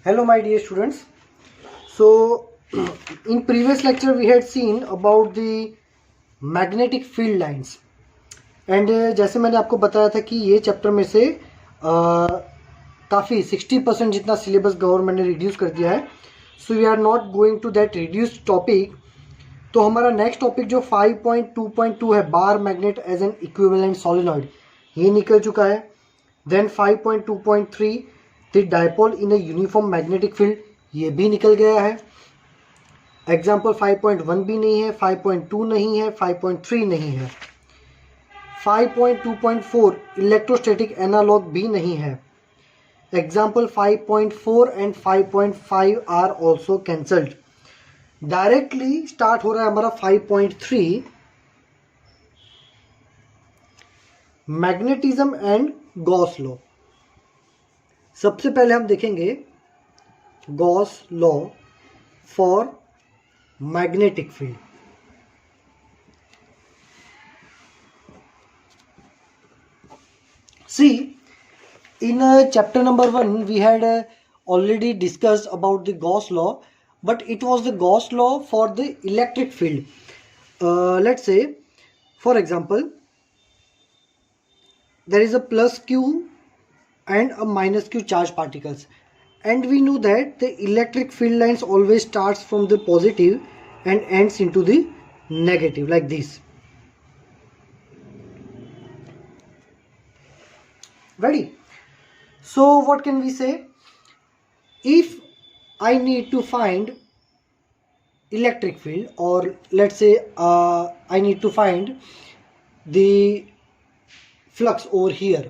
Hello my dear students. So in previous lecture we had seen about the magnetic field lines and जैसे मैंने आपको बताया था कि ये चैप्टर में से काफ़ी 60% जितना सिलेबस गवर्नमेंट ने रिड्यूस कर दिया है. So we are not going to that reduced topic. तो हमारा नेक्स्ट टॉपिक जो 5.2.2 है, bar magnet as an equivalent solenoid, ये निकल चुका है. Then 5.2.3 the dipole in a uniform magnetic field, ये भी निकल गया है. एग्जाम्पल 5.1 भी नहीं है, 5.2 नहीं है, 5.3 नहीं है. 5.2.4 इलेक्ट्रोस्टैटिक एनालॉग भी नहीं है. Example 5.4 and 5.5 are also cancelled. Directly start हो रहा है हमारा 5.3 मैग्नेटिज्म एंड गॉस लॉ. सबसे पहले हम देखेंगे Gauss law for magnetic field. See, in chapter number 1 we had already discussed about the Gauss law, but it was the Gauss law for the electric field. Let's say for example there is a plus q and a minus q charge particles, and we know that the electric field lines always starts from the positive and ends into the negative like this. Ready? So what can we say? If I need to find electric field, or let's say I need to find the flux over here.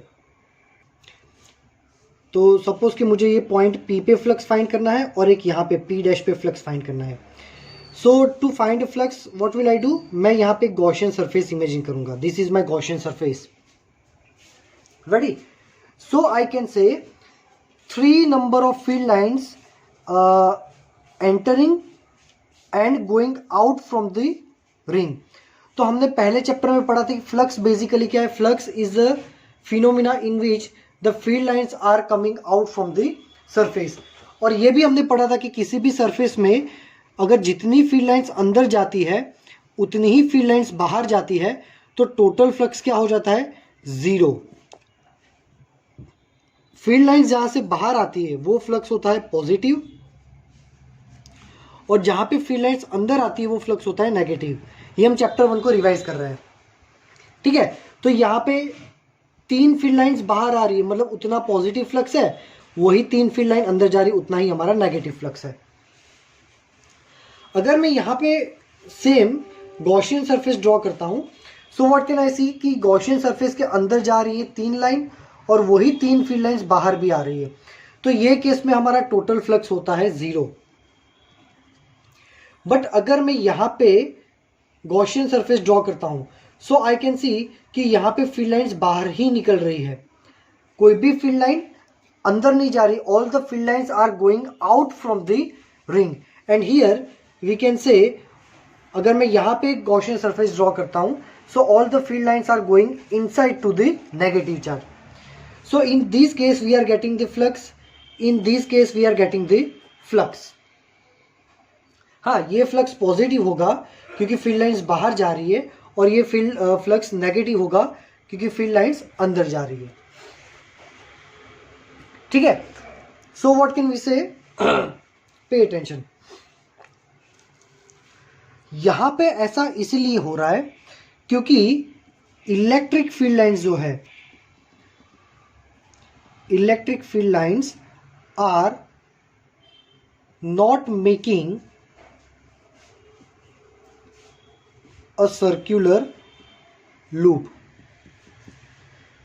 तो suppose कि मुझे ये point P पे flux find करना है और एक यहाँ पे P डैश पे फ्लक्स फाइंड करना है. So to find flux what will I do? मैं यहाँ पे गॉसियन सरफेस इमेजिन करूंगा. This is my Gaussian surface. Ready? So I can say 3 number of field lines entering and going out from the ring. तो हमने पहले chapter में पढ़ा था कि फ्लक्स बेसिकली क्या है. Flux is a phenomena in which the field lines are coming out from the surface. और ये भी हमने पढ़ा था कि किसी भी सरफेस में अगर जितनी फील्ड लाइंस अंदर जाती है उतनी ही फील्ड लाइंस बाहर जाती है तो टोटल फ्लक्स क्या हो जाता है? जीरो. फील्ड लाइंस जहां से बाहर आती है वो फ्लक्स होता है पॉजिटिव, और जहां पे फील्ड लाइंस अंदर आती है वो फ्लक्स होता है नेगेटिव. ये हम चैप्टर 1 को रिवाइज कर रहे हैं. ठीक है, तो यहाँ पे 3 फील्ड लाइंस बाहर आ रही है, मतलब उतना पॉजिटिव फ्लक्स है. वही 3 फील्ड लाइन अंदर जा रही है, उतना ही हमारा नेगेटिव फ्लक्स है. अगर मैं यहाँ पे सेम गॉसियन सरफेस ड्रॉ करता हूं, सो व्हाट कैन आई सी कि गॉसियन सरफेस के अंदर जा रही है 3 लाइन और वही 3 फील्ड लाइंस बाहर भी आ रही है. तो ये केस में हमारा टोटल फ्लक्स होता है 0. बट अगर मैं यहां पे गॉसियन सरफेस ड्रॉ करता हूं, सो आई कैन सी कि यहां पे फील्ड लाइंस बाहर ही निकल रही है. कोई भी फील्ड लाइन अंदर नहीं जा रही. All the field lines are going out from the ring. And here we can say, अगर मैं यहां पे गॉसियन सरफेस ड्रॉ करता हूं, so all the field lines are going inside to the negative charge. So in this case we are getting the flux, in this case we are getting the flux. हाँ, ये flux positive होगा क्योंकि field lines बाहर जा रही है, और ये फ्लक्स नेगेटिव होगा क्योंकि फील्ड लाइंस अंदर जा रही है. ठीक है, सो व्हाट कैन वी से? Pay attention. यहां पे ऐसा इसलिए हो रहा है क्योंकि इलेक्ट्रिक फील्ड लाइंस जो है, electric field lines are not making a circular loop.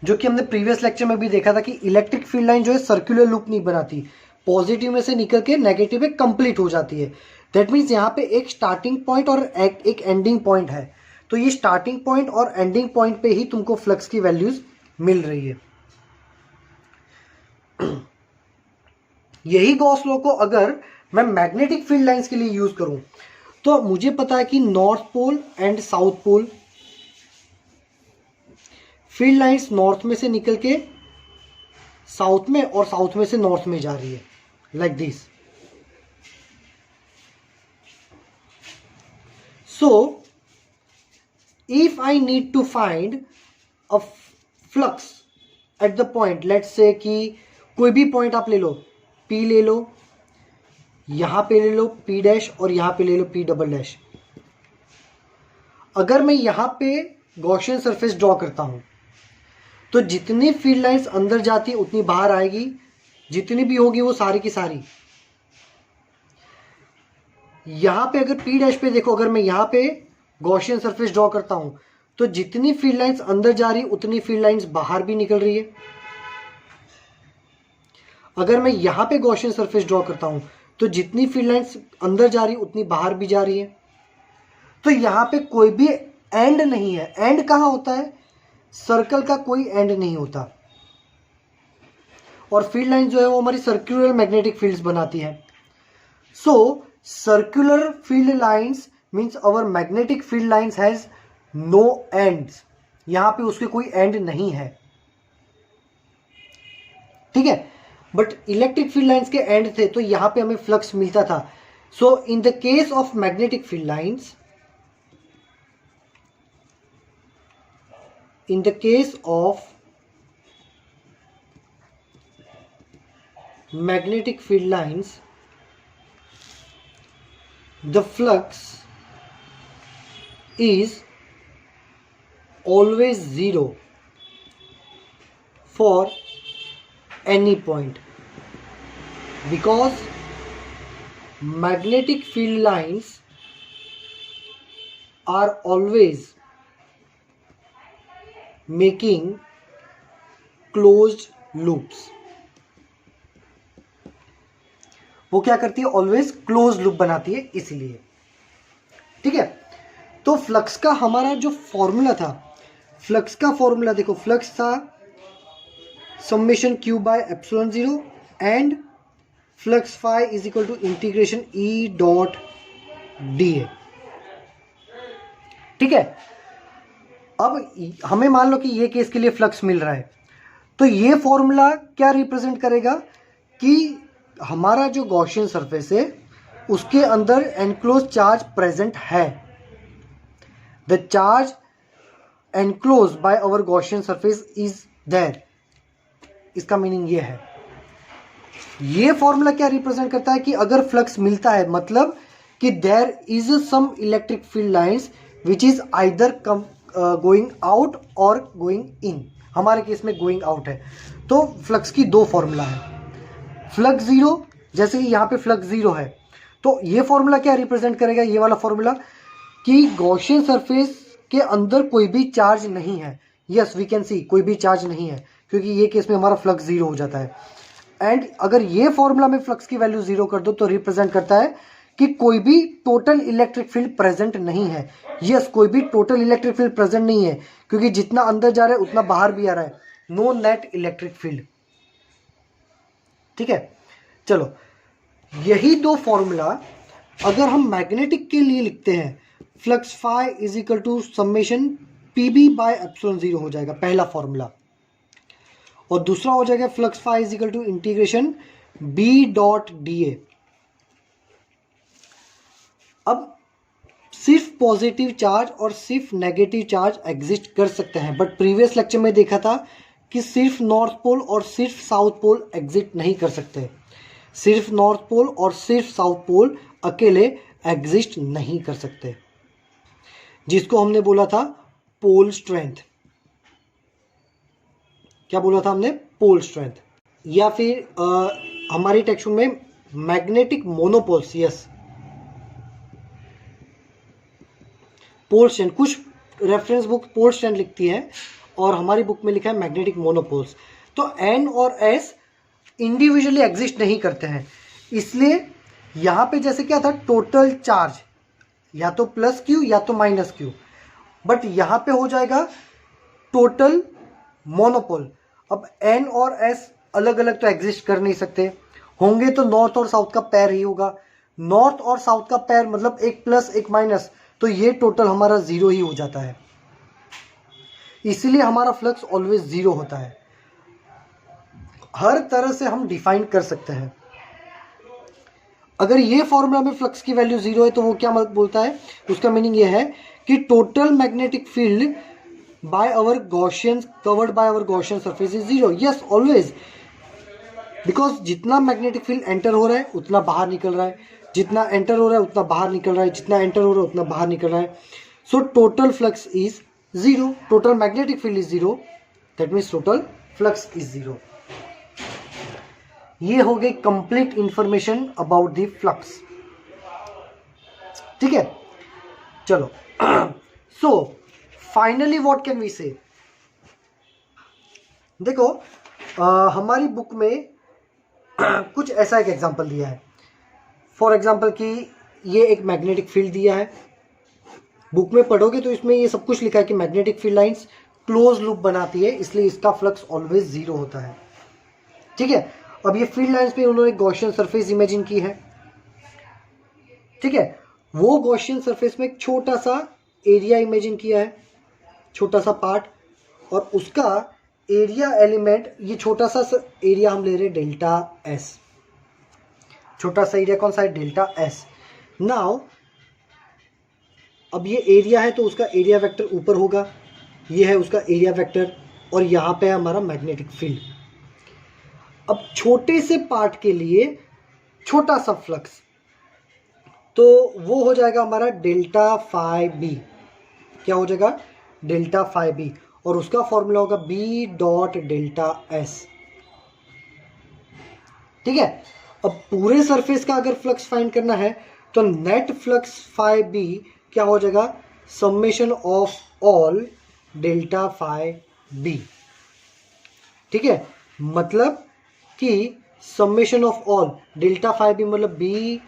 जो कि हमने प्रीवियस लेक्चर में भी देखा था कि इलेक्ट्रिक फील्ड लाइन जो है सर्कुलर लूप नहीं बनाती. पॉजिटिव में से निकल के नेगेटिव में कंप्लीट हो जाती है. दैट मीन्स यहाँ पे एक स्टार्टिंग पॉइंट और एक एंडिंग पॉइंट है. तो ये स्टार्टिंग पॉइंट और एंडिंग पॉइंट पे ही तुमको फ्लक्स की वैल्यूज मिल रही है. यही गॉस लॉ को अगर मैं मैग्नेटिक फील्ड लाइंस के लिए यूज करूं, तो मुझे पता है कि north pole and south pole field lines north में से निकल के साउथ में और साउथ में से नॉर्थ में जा रही है. like this. So if I need to find a flux at the point, let's say कि कोई भी पॉइंट आप ले लो, P ले लो, यहां पे ले लो P डैश और यहां पे ले लो P डबल डैश. अगर मैं यहां पे गॉसियन सरफेस ड्रॉ करता हूं तो जितनी फील्ड लाइंस अंदर जाती है उतनी बाहर आएगी, जितनी भी होगी वो सारी की सारी. यहां पे अगर P डैश पे देखो, अगर मैं यहां पे गॉसियन सरफेस ड्रॉ करता हूं तो जितनी फील्ड लाइंस अंदर जा रही उतनी फील्ड लाइंस बाहर भी निकल रही है. अगर मैं यहां पे गॉसियन सरफेस ड्रॉ करता हूं तो जितनी फील्ड लाइंस अंदर जा रही उतनी बाहर भी जा रही है. तो यहां पे कोई भी एंड नहीं है. एंड कहां होता है? सर्कल का कोई एंड नहीं होता. और फील्ड लाइन जो है वो हमारी सर्कुलर मैग्नेटिक फील्ड्स बनाती है. So circular field lines means our magnetic field lines has no ends. यहां पे उसके कोई एंड नहीं है, ठीक है. बट इलेक्ट्रिक फील्ड लाइंस के एंड थे तो यहां पे हमें फ्लक्स मिलता था. So in the case of magnetic field lines, in the case of magnetic field lines, the flux is always zero for any point, because magnetic field lines are always making closed loops. वो क्या करती है? Always close loop बनाती है, इसीलिए, ठीक है. तो फ्लक्स का हमारा जो फॉर्मूला था, फ्लक्स का फॉर्मूला देखो, फ्लक्स था summation Q by epsilon 0 and flux phi is equal to integration E dot dA, ठीक है. अब हमें मान लो कि ये केस के लिए फ्लक्स मिल रहा है, तो ये फॉर्मूला क्या रिप्रेजेंट करेगा कि हमारा जो गॉसियन सरफेस है उसके अंदर एनक्लोज चार्ज प्रेजेंट है. The charge enclose by our Gaussian surface is there. इसका मीनिंग ये है. ये फॉर्मूला क्या रिप्रेजेंट करता है कि अगर फ्लक्स मिलता है मतलब कि there is some electric field lines which is either going out और गोइंग इन. हमारे केस में गोइंग आउट है. तो फ्लक्स की दो फॉर्मूला है. फ्लक्स जीरो, जैसे कि यहाँ पे फ्लक्स जीरो है, तो ये फॉर्मूला क्या रिप्रेजेंट करेगा? ये वाला फॉर्मूला कि गॉसियन सरफेस के अंदर कोई भी चार्ज नहीं है. यस, वी कैन सी कोई भी चार्ज नहीं है, क्योंकि ये केस में हमारा फ्लक्स जीरो हो जाता है. एंड अगर ये फॉर्मूला में फ्लक्स की वैल्यू जीरो कर दो तो रिप्रेजेंट करता है कि कोई भी टोटल इलेक्ट्रिक फील्ड प्रेजेंट नहीं है. यस, कोई भी टोटल इलेक्ट्रिक फील्ड प्रेजेंट नहीं है, क्योंकि जितना अंदर जा रहा है उतना बाहर भी आ रहा है. नो नेट इलेक्ट्रिक फील्ड, ठीक है. चलो, यही दो फॉर्मूला अगर हम मैग्नेटिक के लिए लिखते हैं, flux phi is equal to summation PB by epsilon 0 हो जाएगा पहला फॉर्मूला, और दूसरा हो जाएगा flux phi is equal to integration B dot dA. अब सिर्फ पॉजिटिव चार्ज और सिर्फ नेगेटिव चार्ज एग्जिस्ट कर सकते हैं, बट प्रीवियस लेक्चर में देखा था कि सिर्फ नॉर्थ पोल और सिर्फ साउथ पोल एग्जिस्ट नहीं कर सकते. सिर्फ नॉर्थ पोल और सिर्फ साउथ पोल अकेले एग्जिस्ट नहीं कर सकते, जिसको हमने बोला था पोल स्ट्रेंथ. क्या बोला था हमने? Pole strength. या फिर हमारी टेक्स्ट में magnetic monopoles. Yes, pole strength. कुछ रेफरेंस बुक पोल स्ट्रेंथ लिखती है और हमारी बुक में लिखा है मैग्नेटिक मोनोपोल्स. तो N और S इंडिविजुअली एग्जिस्ट नहीं करते हैं, इसलिए यहाँ पे जैसे क्या था, टोटल चार्ज या तो प्लस Q या तो माइनस Q, बट यहाँ पे हो जाएगा टोटल मोनोपोल. अब N और S अलग अलग तो एग्जिस्ट कर नहीं सकते, होंगे तो नॉर्थ और साउथ का पैर ही होगा. नॉर्थ और साउथ का पैर मतलब एक प्लस एक माइनस, तो ये टोटल हमारा जीरो ही हो जाता है. इसलिए हमारा फ्लक्स ऑलवेज जीरो होता है. हर तरह से हम डिफाइन कर सकते हैं. अगर ये फॉर्मूला में फ्लक्स की वैल्यू 0 है तो वो क्या बोलता है, उसका मीनिंग ये है कि total magnetic field by our Gaussian covered by our Gaussian surface is 0। Yes, always, because जितना मैग्नेटिक फील्ड एंटर हो रहा है उतना बाहर निकल रहा है, जितना एंटर हो रहा है उतना बाहर निकल रहा है, जितना एंटर हो रहा है उतना बाहर निकल रहा है। So total flux is 0, total magnetic field is 0, that means total flux is 0। ये हो गई complete information about the flux. ठीक है, चलो। So finally what can we say, देखो हमारी बुक में कुछ ऐसा एक एग्जांपल दिया है। फॉर एग्जांपल कि ये एक मैग्नेटिक फील्ड दिया है, बुक में पढ़ोगे तो इसमें ये सब कुछ लिखा है कि magnetic field lines close loop बनाती है, इसलिए इसका फ्लक्स ऑलवेज 0 होता है। ठीक है, अब ये फील्ड लाइंस पे उन्होंने गॉसियन सरफेस इमेजिन की है। ठीक है, वो गॉसियन सरफेस में एक छोटा सा एरिया इमेजिन किया है, छोटा सा पार्ट, और उसका एरिया एलिमेंट, ये छोटा सा एरिया हम ले रहे हैं डेल्टा एस। छोटा सा एरिया कौन सा है, डेल्टा एस। नाउ अब ये एरिया है तो उसका एरिया वेक्टर ऊपर होगा, ये है उसका एरिया वेक्टर, और यहाँ पे है हमारा मैग्नेटिक फील्ड। अब छोटे से पार्ट के लिए छोटा सा फ्लक्स, तो वो हो जाएगा हमारा डेल्टा फाई बी। क्या हो जाएगा, डेल्टा फाई बी, और उसका फॉर्मूला होगा बी डॉट डेल्टा एस। ठीक है, अब पूरे सरफेस का अगर फ्लक्स फाइंड करना है तो नेट फ्लक्स फाई बी क्या हो जाएगा, summation of all delta phi B. ठीक है, मतलब कि summation of all delta phi B मतलब बी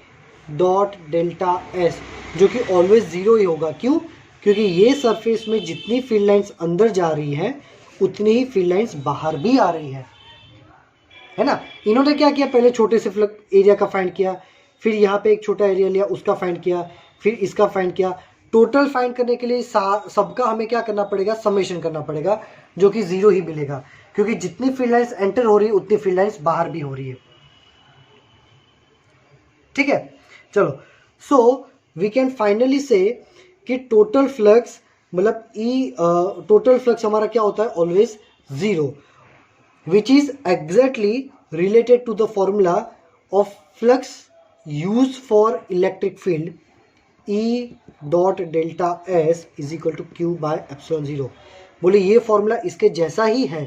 डॉट डेल्टा एस, जो कि ऑलवेज 0 ही होगा। क्यों, क्योंकि ये सरफेस में जितनी फील्ड लाइंस अंदर जा रही हैं उतनी ही फील्ड लाइंस बाहर भी आ रही है ना। इन्होंने क्या किया, पहले छोटे से एरिया का फाइंड किया, फिर यहाँ पे एक छोटा एरिया लिया, उसका फाइंड किया, फिर इसका फाइंड किया। टोटल फाइंड करने के लिए सबका हमें क्या करना पड़ेगा, समेशन करना पड़ेगा, जो कि 0 ही मिलेगा, क्योंकि जितनी फील्ड लाइंस एंटर हो रही है उतनी फील्ड लाइंस बाहर भी हो रही है। ठीक है, चलो। So we can finally say कि टोटल फ्लक्स मतलब टोटल फ्लक्स हमारा क्या होता है, always 0, which is exactly related to the formula of flux use for electric field E dot delta S is equal to Q by epsilon 0। बोले ये formula इसके जैसा ही है।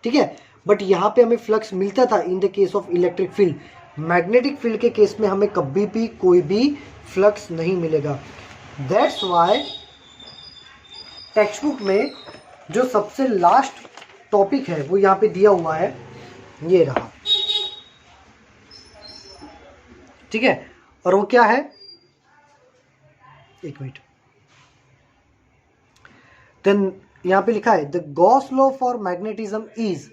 ठीक है, बट यहाँ पे हमें फ्लक्स मिलता था इन the case of electric field, magnetic field के केस में हमें कभी भी कोई भी फ्लक्स नहीं मिलेगा। दैट्स वाई टेक्स्ट बुक में जो सबसे लास्ट टॉपिक है वो यहाँ पे दिया हुआ है, ये रहा। ठीक है, और वो क्या है, एक मिनट, देन यहाँ पे लिखा है the Gauss law for magnetism is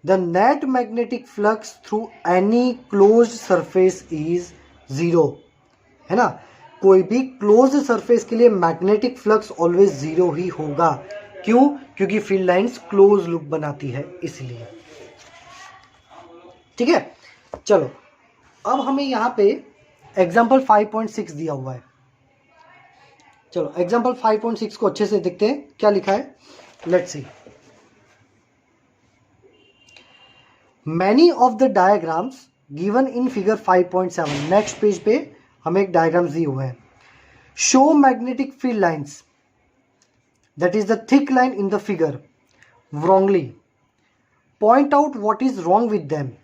the net magnetic flux through any closed surface is 0। है ना, कोई भी क्लोज्ड सरफेस के लिए मैग्नेटिक फ्लक्स ऑलवेज 0 ही होगा। क्यों, क्योंकि फील्ड लाइंस क्लोज लूप बनाती है, इसलिए। ठीक है, चलो अब हमें यहाँ पे एग्जाम्पल 5.6 दिया हुआ है। चलो एग्जाम्पल 5.6 को अच्छे से देखते हैं क्या लिखा है, let's see. Many of the diagrams given in figure 5.7, next page पे हमें एक डायग्राम दिए हुए हैं। Show magnetic field lines that is the thick line in the figure wrongly. Point out what is wrong with them.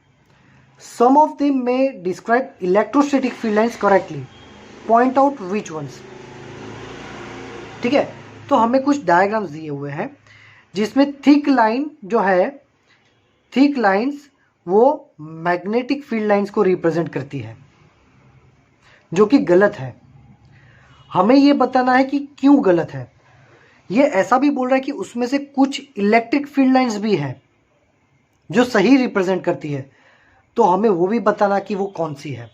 Some of them may describe electrostatic field lines correctly. Point out which ones. ठीक है, तो हमें कुछ diagrams दिए हुए हैं जिसमें thick line जो है, थिक लाइंस वो मैग्नेटिक फील्ड लाइंस को रिप्रेजेंट करती है, जो कि गलत है। हमें ये बताना है कि क्यों गलत है। ये ऐसा भी बोल रहा है कि उसमें से कुछ इलेक्ट्रिक फील्ड लाइंस भी हैं जो सही रिप्रेजेंट करती है, तो हमें वो भी बताना कि वो कौन सी है।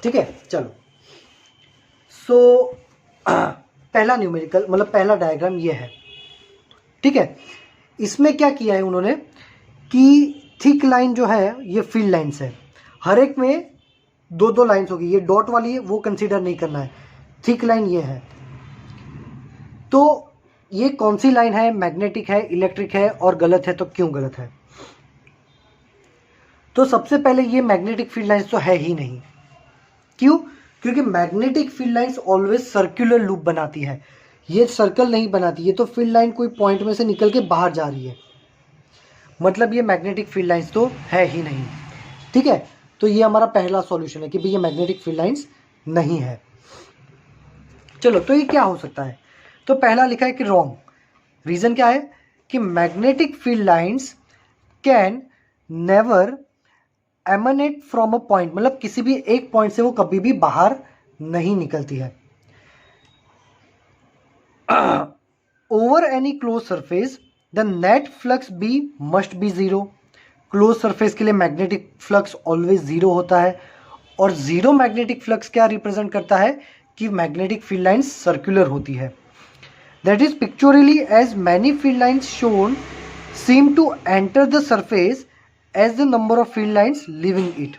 ठीक है, चलो। सो पहला न्यूमेरिकल मतलब पहला डायग्राम ये है। ठीक है, इसमें क्या किया है उन्होंने कि थिक लाइन जो है ये फील्ड लाइंस है। हर एक में दो दो लाइन्स होगी, ये डॉट वाली है वो कंसीडर नहीं करना है, थिक लाइन ये है। तो ये कौन सी लाइन है, मैग्नेटिक है, इलेक्ट्रिक है और गलत है, तो क्यों गलत है? तो सबसे पहले ये मैग्नेटिक फील्ड लाइंस तो है ही नहीं। क्यों? क्योंकि magnetic field lines always circular loop बनाती है, ये सर्कल नहीं बनाती, ये तो फील्ड लाइन कोई पॉइंट में से निकल के बाहर जा रही है, मतलब ये मैग्नेटिक फील्ड लाइंस तो है ही नहीं। ठीक है, तो ये हमारा पहला सॉल्यूशन है कि भाई ये मैग्नेटिक फील्ड लाइंस नहीं है। चलो, तो ये क्या हो सकता है? तो पहला लिखा है कि रॉन्ग। रीजन क्या है? कि magnetic field lines can never emanate from a point, मतलब किसी भी एक पॉइंट से वो कभी भी बाहर नहीं निकलती है। Over any close surface the net flux be must be zero. Close surface के लिए मैग्नेटिक फ्लक्स ऑलवेज जीरो होता है, और जीरो मैग्नेटिक फ्लक्स क्या रिप्रेजेंट करता है? कि मैग्नेटिक फील्ड लाइंस सर्कुलर होती है। That is pictorially as many field lines shown seem to enter the surface as the number of field lines leaving it.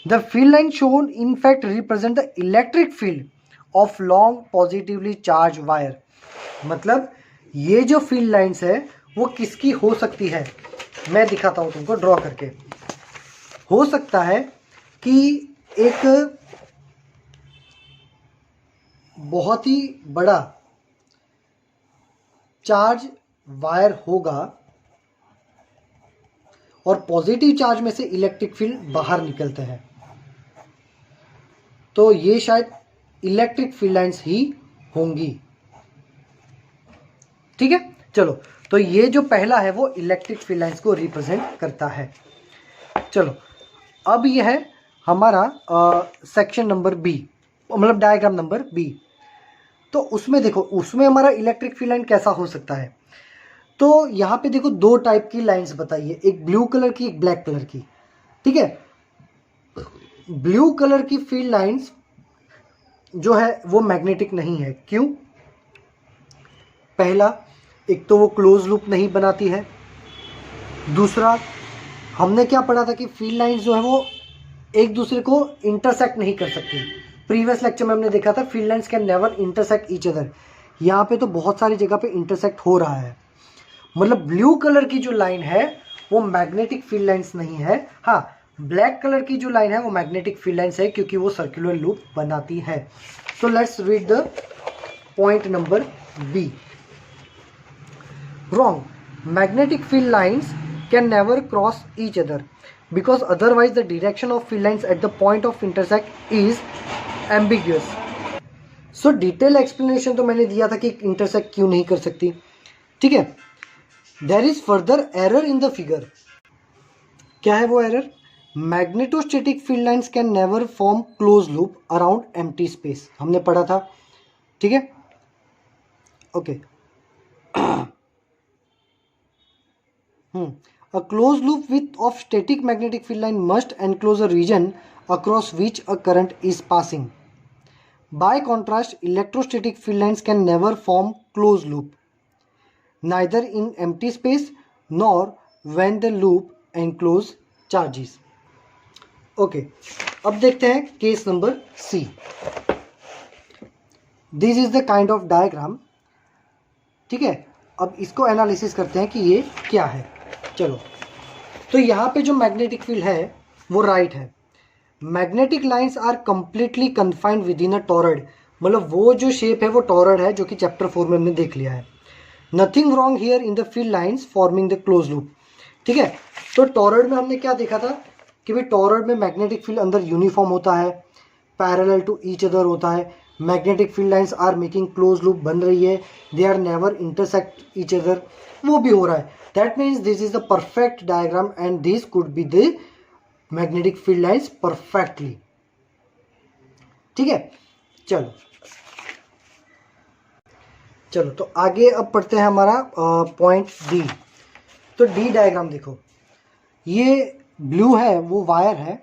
The field line shown in fact represent the electric field of long positively charged wire. मतलब ये जो field lines है वो किसकी हो सकती है? मैं दिखाता हूँ तुमको ड्रॉ करके। हो सकता है कि एक बहुत ही बड़ा चार्ज वायर होगा और पॉजिटिव चार्ज में से इलेक्ट्रिक फील्ड बाहर निकलते हैं, तो ये शायद इलेक्ट्रिक फील्ड लाइंस ही होंगी। ठीक है, चलो, तो ये जो पहला है वो इलेक्ट्रिक फील्ड लाइंस को रिप्रेजेंट करता है। चलो, अब ये है हमारा सेक्शन नंबर बी, मतलब डायग्राम नंबर बी। तो उसमें देखो, उसमें हमारा इलेक्ट्रिक फील्ड लाइन कैसा हो सकता है? तो यहाँ पे देखो दो टाइप की लाइंस बताइए, एक ब्लू कलर की, एक ब्लैक कलर की। ठीक है, ब्लू कलर की फील्ड लाइंस जो है वो मैग्नेटिक नहीं है। क्यों? पहला, एक तो वो क्लोज लूप नहीं बनाती है, दूसरा हमने क्या पढ़ा था कि फील्ड लाइंस जो है वो एक दूसरे को इंटरसेक्ट नहीं कर सकती। प्रीवियस लेक्चर में हमने देखा था field lines can never intersect each other. यहाँ पे तो बहुत सारी जगह पे इंटरसेक्ट हो रहा है, मतलब ब्लू कलर की जो लाइन है वो मैग्नेटिक फील्ड लाइंस नहीं है। हाँ, ब्लैक कलर की जो लाइन है वो मैग्नेटिक फील्ड लाइंस है, क्योंकि वो सर्कुलर लूप बनाती है। So let's read the point number B. Wrong. Magnetic field lines can never cross each other because otherwise the direction of field lines at the point of intersect is ambiguous. So detail explanation तो मैंने दिया था कि intersect क्यों नहीं कर सकती। ठीक है, there is further error in the figure. क्या है वो error? Magnetostatic field lines can never form close loop around empty space, हमने पढ़ा था। ठीक है, okay. A closed loop with of static magnetic field line must enclose a region across which a current is passing. By contrast, electrostatic field lines can never form closed loop, neither in empty space nor when the loop enclose charges. Okay, अब देखते हैं case number C. This is the kind of diagram. ठीक है, अब इसको analysis करते हैं कि ये क्या है। चलो, तो यहाँ पे जो मैग्नेटिक फील्ड है वो राइट है। Magnetic lines are completely confined within a toroid, मतलब वो जो शेप है वो टॉरॉइड है, जो कि चैप्टर 4 में हमने देख लिया है। Nothing wrong here in the field lines forming the close loop. ठीक है, तो टॉरॉइड में हमने क्या देखा था कि भाई टॉरॉइड में मैग्नेटिक फील्ड अंदर यूनिफॉर्म होता है, पैरेलल टू ईच अदर होता है। Magnetic field lines are making close loop बन रही है, they are never intersect each other, वो भी हो रहा है। That means this is the perfect diagram and this could be the magnetic field lines perfectly. ठीक है, चलो चलो, तो आगे अब पढ़ते हैं हमारा पॉइंट डी। तो डी डायग्राम देखो, ये ब्लू है वो वायर है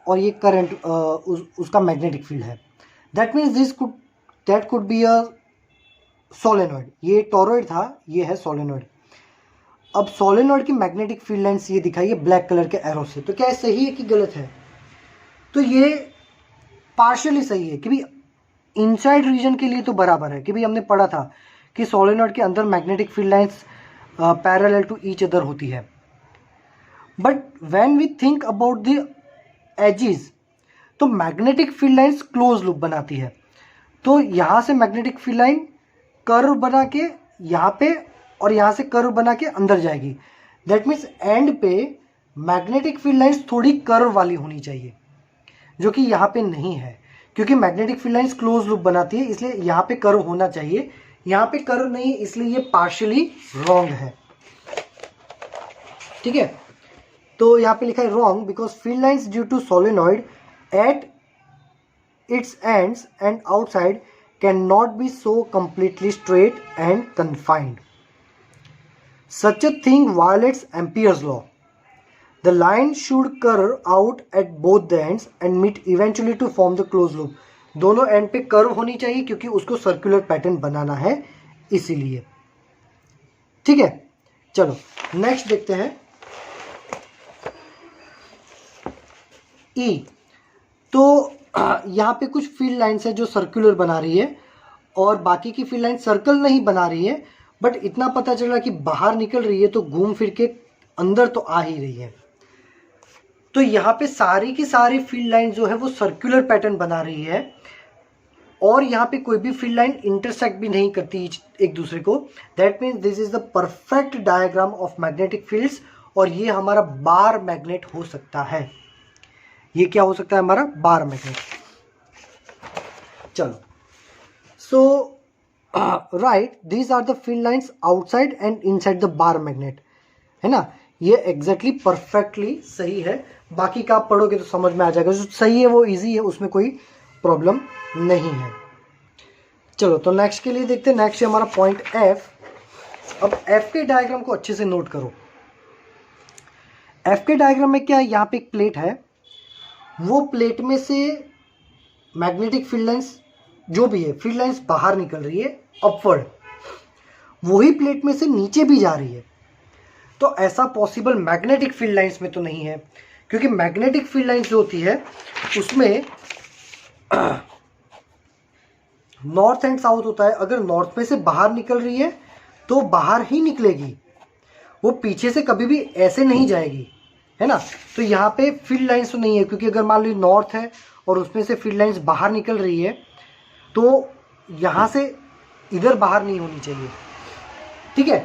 और ये करंट उसका मैग्नेटिक फील्ड है। That means that could be a solenoid. ये टॉरॉइड था, ये है सोलेनॉइड। अब सोलेनॉइड की मैग्नेटिक फील्ड लाइंस ये दिखाई है ब्लैक कलर के एरो से, तो क्या ये सही है कि गलत है? तो ये पार्शियली सही है कि भाई इनसाइड रीजन के लिए तो बराबर है कि भाई हमने पढ़ा था कि सोलेनॉइड के अंदर magnetic field lines parallel to each other होती है। But when we think about the edges, तो magnetic field lines close loop बनाती है। तो यहाँ से मैग्नेटिक फील्ड लाइन कर्व बना के यहाँ पे और यहाँ से कर्व बना के अंदर जाएगी। दैट मीन्स एंड पे मैग्नेटिक फील्ड लाइंस थोड़ी कर्व वाली होनी चाहिए, जो कि यहाँ पे नहीं है, क्योंकि magnetic field lines close loop बनाती है, इसलिए यहाँ पे कर्व होना चाहिए। यहाँ पे कर्व नहीं है, इसलिए ये पार्शियली रॉन्ग है। ठीक है, तो यहाँ पे लिखा है wrong because field lines due to solenoid at its ends and outside can not be so completely straight and confined. Such a thing violates Ampere's law. The line should curve out at both the ends and meet eventually to form the closed loop. दोनों and पे curve होनी चाहिए क्योंकि उसको circular pattern बनाना है, इसीलिए। ठीक है, चलो नेक्स्ट देखते हैं ई। तो यहाँ पे कुछ फील्ड लाइंस है जो सर्कुलर बना रही है और बाकी की फील्ड लाइन सर्कल नहीं बना रही है, बट इतना पता चल रहा है कि बाहर निकल रही है तो घूम फिर के अंदर तो आ ही रही है। तो यहाँ पे सारी की सारी फील्ड लाइन जो है वो सर्कुलर पैटर्न बना रही है और यहाँ पे कोई भी फील्ड लाइन इंटरसेक्ट भी नहीं करती एक दूसरे को। That means this is the perfect diagram of magnetic fields और ये हमारा बार मैग्नेट हो सकता है। ये क्या हो सकता है? हमारा बार मैग्नेट। चलो, so right, these are the field lines outside and inside the bar magnet, है ना। ये एग्जैक्टली परफेक्टली सही है। बाकी का आप पढ़ोगे तो समझ में आ जाएगा, जो सही है वो इजी है, उसमें कोई प्रॉब्लम नहीं है। चलो, तो नेक्स्ट के लिए देखते हैं। नेक्स्ट है हमारा पॉइंट एफ। अब एफ के डायग्राम को अच्छे से नोट करो। एफ के डायग्राम में क्या है, यहाँ पे एक प्लेट है, वो प्लेट में से मैग्नेटिक फील्ड लाइंस जो भी है, फील्ड लाइंस बाहर निकल रही है अपवर्ड, वही प्लेट में से नीचे भी जा रही है। तो ऐसा पॉसिबल मैग्नेटिक फील्ड लाइंस में तो नहीं है, क्योंकि मैग्नेटिक फील्ड लाइंस जो होती है उसमें नॉर्थ एंड साउथ होता है। अगर नॉर्थ में से बाहर निकल रही है तो बाहर ही निकलेगी, वो पीछे से कभी भी ऐसे नहीं जाएगी, है ना। तो यहाँ पे फील्ड लाइंस तो नहीं है, क्योंकि अगर मान लो नॉर्थ है और उसमें से फील्ड लाइंस बाहर निकल रही है तो यहाँ से इधर बाहर नहीं होनी चाहिए। ठीक है,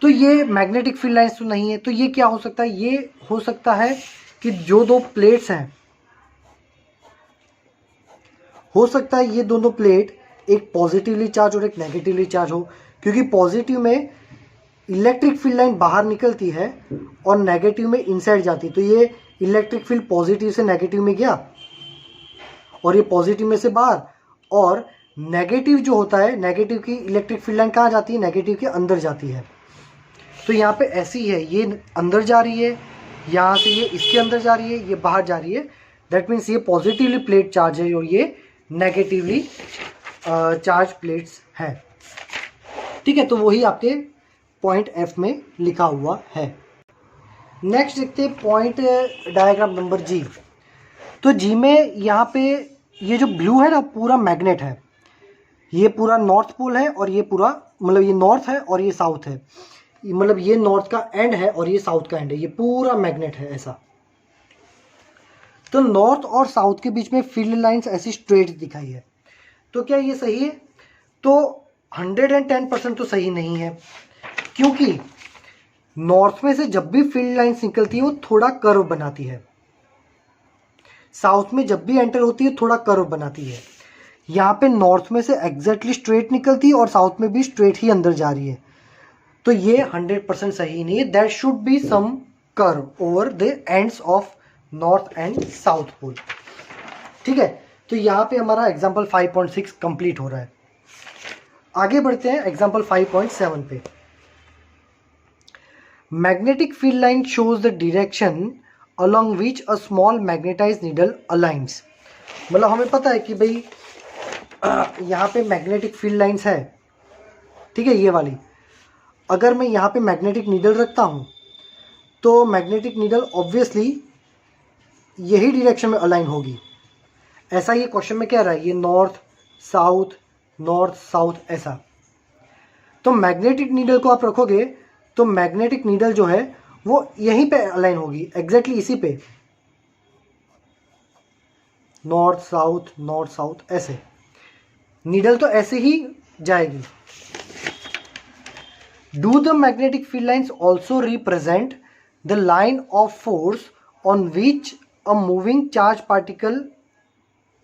तो ये मैग्नेटिक फील्ड लाइंस तो नहीं है। तो ये क्या हो सकता है? ये हो सकता है कि जो दो प्लेट्स हैं, हो सकता है ये दोनों प्लेट एक पॉजिटिवली चार्ज और एक नेगेटिवली चार्ज हो, क्योंकि पॉजिटिव में इलेक्ट्रिक फील्ड लाइन बाहर निकलती है और नेगेटिव में इनसाइड जाती है। तो ये इलेक्ट्रिक फील्ड पॉजिटिव से नेगेटिव में गया और ये पॉजिटिव में से बाहर, और नेगेटिव जो होता है, नेगेटिव की इलेक्ट्रिक फील्ड लाइन कहाँ जाती है? नेगेटिव के अंदर जाती है। तो यहाँ पे ऐसी है, ये अंदर जा रही है, यहाँ से ये इसके अंदर जा रही है, ये बाहर जा रही है। दैट मीन्स ये पॉजिटिवली प्लेट चार्ज है और ये नेगेटिवली चार्ज प्लेट्स हैं। ठीक है, तो वही आपके पॉइंट एफ में लिखा हुआ है। नेक्स्ट देखते हैं पॉइंट डायग्राम नंबर जी। तो जी में यहाँ पे ये जो ब्लू है ना, पूरा मैग्नेट है। ये पूरा नॉर्थ पोल है और ये पूरा, मतलब ये नॉर्थ है और ये साउथ है, मतलब ये नॉर्थ का एंड है और ये साउथ का एंड है, ये पूरा मैग्नेट है ऐसा। तो नॉर्थ और साउथ के बीच में फील्ड लाइंस ऐसी स्ट्रेट दिखाई है। तो क्या ये सही है? तो 110% तो सही नहीं है, क्योंकि नॉर्थ में से जब भी फील्ड लाइंस निकलती है वो थोड़ा कर्व बनाती है, साउथ में जब भी एंटर होती है थोड़ा कर्व बनाती है। यहाँ पे नॉर्थ में से एग्जैक्टली स्ट्रेट निकलती है और साउथ में भी स्ट्रेट ही अंदर जा रही है। तो ये 100% सही नहीं है। That should be some curve over the ends of north and south pole. ठीक है, तो यहाँ पे हमारा एग्जाम्पल 5.6 कंप्लीट हो रहा है। आगे बढ़ते हैं एग्जाम्पल 5.7 पे। Magnetic field line shows the direction along which a small magnetized needle aligns। मतलब हमें पता है कि भाई यहाँ पे मैग्नेटिक फील्ड लाइंस है, ठीक है, ये वाली। अगर मैं यहाँ पे मैग्नेटिक नीडल रखता हूँ तो मैग्नेटिक नीडल ऑब्वियसली यही डायरेक्शन में अलाइन होगी। ऐसा ये क्वेश्चन में कह रहा है, ये नॉर्थ साउथ ऐसा। तो मैग्नेटिक नीडल को आप रखोगे तो मैग्नेटिक नीडल जो है वो यहीं पे अलाइन होगी, एग्जैक्टली इसी पे, नॉर्थ साउथ ऐसे। नीडल तो ऐसे ही जाएगी। Do the magnetic field lines also represent the line of force on which a moving charge particle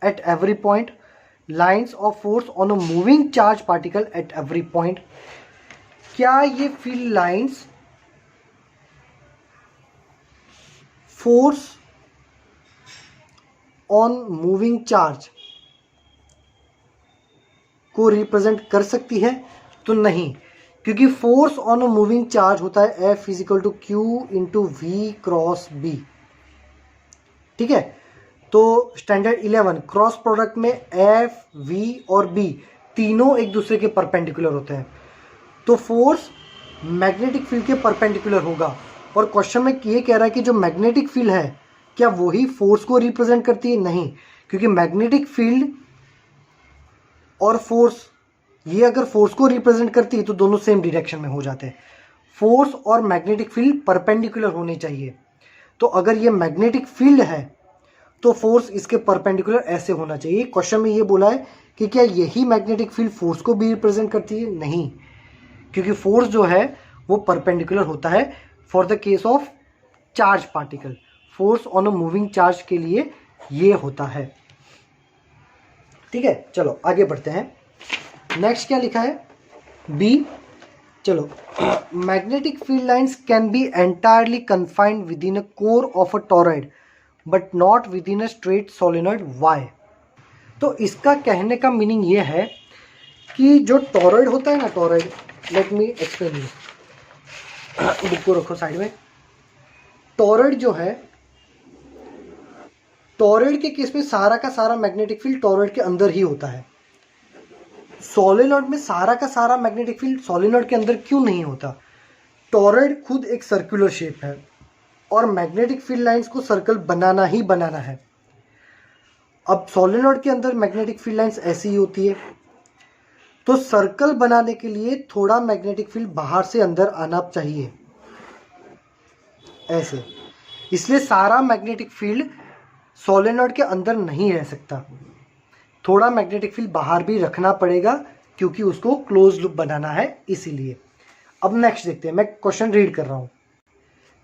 at every point? Lines of force on a moving charge particle at every point. क्या ये field lines force on moving charge को represent कर सकती है? तो नहीं, क्योंकि force on a moving charge होता है F equal to Q into V cross B। ठीक है, तो स्टैंडर्ड 11 क्रॉस प्रोडक्ट में F, V और B तीनों एक दूसरे के परपेंडिकुलर होते हैं, तो फोर्स मैग्नेटिक फील्ड के परपेंडिकुलर होगा। और क्वेश्चन में ये कह रहा है कि जो मैग्नेटिक फील्ड है क्या वही फोर्स को रिप्रेजेंट करती है? नहीं, क्योंकि मैग्नेटिक फील्ड और फोर्स, ये अगर फोर्स को रिप्रेजेंट करती है तो दोनों सेम डायरेक्शन में हो जाते हैं। फोर्स और मैग्नेटिक फील्ड परपेंडिकुलर होने चाहिए। तो अगर ये मैग्नेटिक फील्ड है तो फोर्स इसके परपेंडिकुलर ऐसे होना चाहिए। क्वेश्चन में ये बोला है कि क्या यही मैग्नेटिक फील्ड फोर्स को भी रिप्रेजेंट करती है? नहीं, क्योंकि फोर्स जो है वो परपेंडिकुलर होता है for the case of charge particle. Force on a moving charge के लिए ये होता है। ठीक है, चलो आगे बढ़ते हैं। नेक्स्ट क्या लिखा है? बी, चलो, magnetic field lines can be entirely confined within a core of a toroid but not within a straight solenoid. Why? तो इसका कहने का मीनिंग ये है कि जो टॉरॉइड होता है ना, torrid, let me explain you, book को रखो साइड में। टॉरॉइड जो है, टॉरॉइड के केस में सारा का सारा मैग्नेटिक फील्ड टॉरॉइड के अंदर ही होता है। सोलेनॉइड में सारा का सारा मैग्नेटिक फील्ड सोलेनॉइड के अंदर क्यों नहीं होता? टॉरॉइड खुद एक सर्कुलर शेप है और मैग्नेटिक फील्ड लाइंस को सर्कल बनाना ही बनाना है। अब सोलेनॉइड के अंदर मैग्नेटिक फील्ड लाइंस ऐसी ही होती है, तो सर्कल बनाने के लिए थोड़ा मैग्नेटिक फील्ड बाहर से अंदर आना चाहिए ऐसे। इसलिए सारा मैग्नेटिक फील्ड सोलेनॉइड के अंदर नहीं रह सकता, थोड़ा मैग्नेटिक फील्ड बाहर भी रखना पड़ेगा क्योंकि उसको क्लोज लूप बनाना है, इसीलिए। अब नेक्स्ट देखते हैं, मैं क्वेश्चन रीड कर रहा हूं।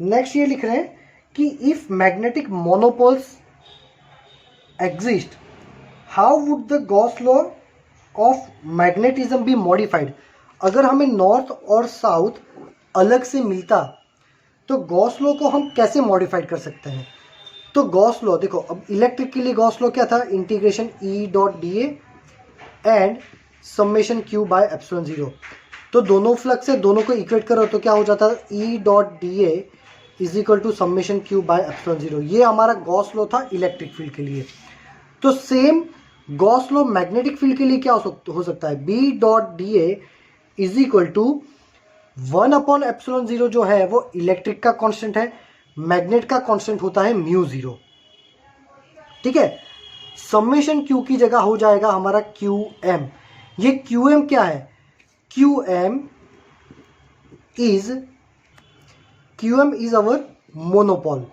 नेक्स्ट ये लिख रहे हैं कि if magnetic monopoles exist how would the Gauss law of magnetism be modified? अगर हमें नॉर्थ और साउथ अलग से मिलता तो गॉस लॉ को हम कैसे मॉडिफाइड कर सकते हैं? तो गॉस लॉ देखो, अब इलेक्ट्रिक के लिए गॉस लॉ क्या था? Integration E dot D and summation Q by epsilon 0। तो दोनों फ्लक्स है, दोनों को इक्वेट करो तो क्या हो जाता है? E dot D is equal to summation Q by epsilon 0। ये हमारा गॉस लॉ था इलेक्ट्रिक फील्ड के लिए। तो same Gauss law magnetic field के लिए क्या हो सकता है? B dot D is equal to 1 upon epsilon 0 जो है वो इलेक्ट्रिक का कांस्टेंट है, मैग्नेट का कांस्टेंट होता है म्यू 0। ठीक है, समेशन Q की जगह हो जाएगा हमारा QM। ये QM क्या है? QM इज अवर मोनोपोल,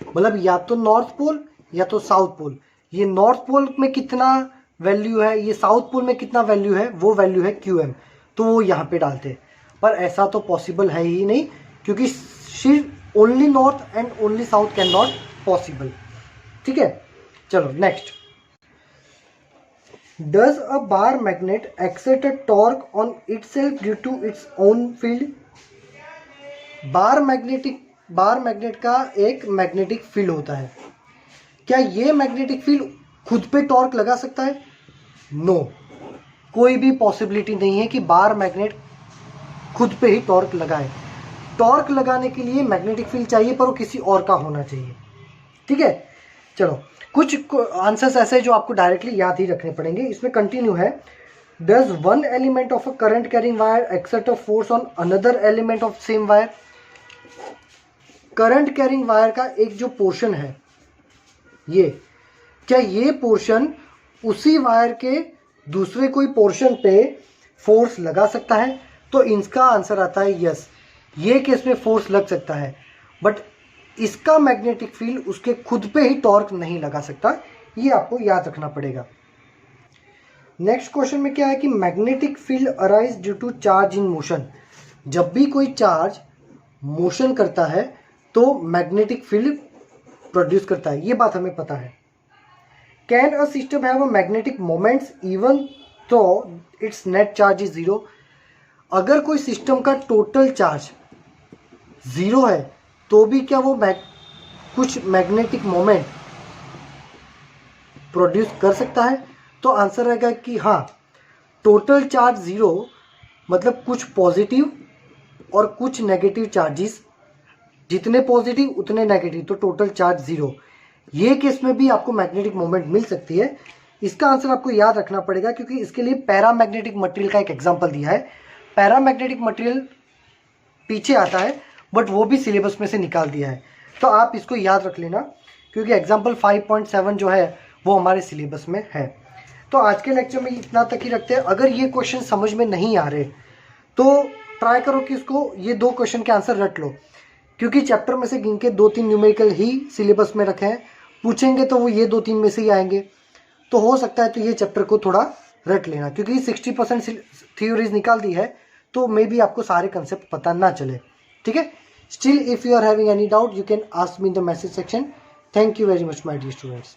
मतलब या तो नॉर्थ पोल या तो साउथ पोल। ये नॉर्थ पोल में कितना वैल्यू है, ये साउथ पोल में कितना वैल्यू है, वो वैल्यू है QM, तो वो यहाँ पे डालते। पर ऐसा तो पॉसिबल है ही नहीं, क्योंकि सिर्फ only north and only south can not possible. ठीक है, चलो next. Does a bar magnet exert a torque on itself due to its own field? Bar magnet का एक मैग्नेटिक फील्ड होता है, क्या ये मैग्नेटिक फील्ड खुद पे टॉर्क लगा सकता है? नो, कोई भी पॉसिबिलिटी नहीं है कि बार मैग्नेट खुद पे ही टॉर्क लगाए। टॉर्क लगाने के लिए मैग्नेटिक फील्ड चाहिए, पर वो किसी और का होना चाहिए। ठीक है, चलो कुछ आंसर्स ऐसे जो आपको डायरेक्टली याद ही रखने पड़ेंगे। इसमें कंटिन्यू है, Does one element of a current carrying wire exert a force on another element of same wire? Current carrying wire का एक जो पोर्शन है ये, क्या ये पोर्शन उसी वायर के दूसरे कोई पोर्शन पे फोर्स लगा सकता है? तो इसका आंसर आता है यस, ये केस में फोर्स लग सकता है, बट इसका मैग्नेटिक फील्ड उसके खुद पे ही टॉर्क नहीं लगा सकता, ये आपको याद रखना पड़ेगा। नेक्स्ट क्वेश्चन में क्या है कि magnetic field arise due to charge in motion. जब भी कोई चार्ज मोशन करता है तो मैग्नेटिक फील्ड प्रोड्यूस करता है, ये बात हमें पता है। Can a system have a magnetic moments even though its net charge is zero. अगर कोई सिस्टम का टोटल चार्ज जीरो है तो भी क्या वो कुछ मैग्नेटिक मोमेंट प्रोड्यूस कर सकता है? तो आंसर रहेगा कि हाँ, टोटल चार्ज जीरो मतलब कुछ पॉजिटिव और कुछ नेगेटिव चार्जेस, जितने पॉजिटिव उतने नेगेटिव, तो टोटल चार्ज जीरो। ये केस में भी आपको मैग्नेटिक मोमेंट मिल सकती है। इसका आंसर आपको याद रखना पड़ेगा क्योंकि इसके लिए पैरामैग्नेटिक मटेरियल का एक एग्जांपल दिया है। पैरामैग्नेटिक मटेरियल पीछे आता है बट वो भी सिलेबस में से निकाल दिया है, तो आप इसको याद रख लेना क्योंकि एग्जाम्पल 5.7 जो है वो हमारे सिलेबस में है। तो आज के लेक्चर में इतना तक ही रखते हैं। अगर ये क्वेश्चन समझ में नहीं आ रहे तो ट्राई करो कि इसको ये दो क्वेश्चन के आंसर रट लो, क्योंकि चैप्टर में से गिन के 2-3 न्यूमेरिकल ही सिलेबस में रखे हैं, पूछेंगे तो वो ये 2-3 में से ही आएंगे। तो हो सकता है तो ये चैप्टर को थोड़ा रट लेना, क्योंकि 60% थ्योरीज निकाल दी है तो मे बी आपको सारे कंसेप्ट पता ना चले। ठीक है, still if you are having any doubt you can ask me in the message section. Thank you very much my dear students.